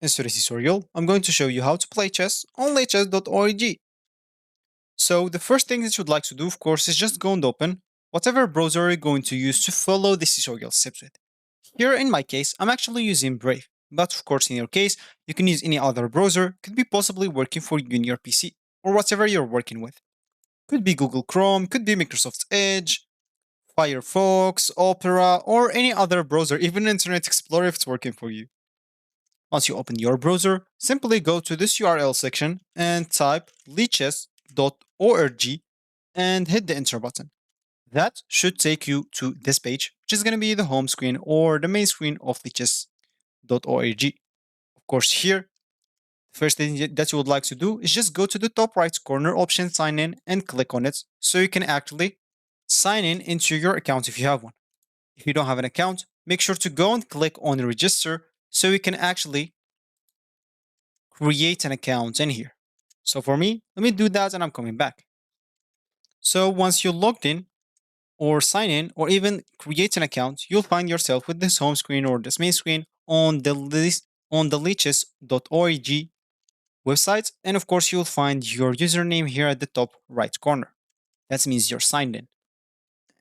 In today's tutorial, I'm going to show you how to play chess on lichess.org. So the first thing that you'd like to do, of course, is just go and open whatever browser you're going to use to follow this tutorial steps with. Here in my case, I'm actually using Brave, but of course in your case, you can use any other browser, could be possibly working for you in your PC, or whatever you're working with. Could be Google Chrome, could be Microsoft Edge, Firefox, Opera, or any other browser, even Internet Explorer if it's working for you. Once you open your browser, simply go to this URL section and type lichess.org and hit the enter button. That should take you to this page, which is going to be the home screen or the main screen of lichess.org. Of course, here, the first thing that you would like to do is just go to the top right corner option sign in and click on it so you can actually sign in into your account if you have one. If you don't have an account, make sure to go and click on register so you can actually create an account in here. So for me, let me do that and I'm coming back. So once you're logged in or sign in or even create an account, you'll find yourself with this home screen or this main screen on the list on the lichess.org website. And of course, you'll find your username here at the top right corner. That means you're signed in.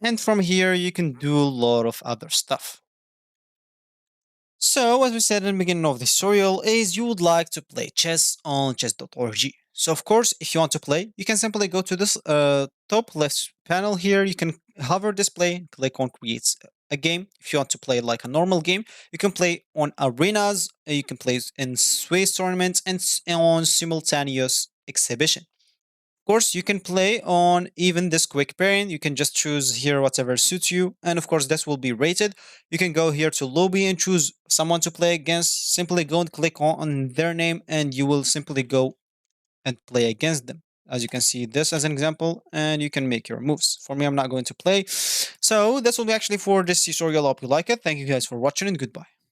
And from here, you can do a lot of other stuff. So, as we said in the beginning of this tutorial, is you would like to play chess on chess.org. So, of course, if you want to play, you can simply go to this top left panel here. You can hover display, click on create a game. If you want to play like a normal game, you can play on arenas, you can play in Swiss tournaments, and on simultaneous exhibition. Of course, you can play on even this quick pairing. You can just choose here whatever suits you. And of course, this will be rated. You can go here to lobby and choose someone to play against. Simply go and click on their name and you will simply go and play against them. As you can see this as an example, and you can make your moves. For me, I'm not going to play. So this will be actually for this tutorial. I hope you like it. Thank you guys for watching and goodbye.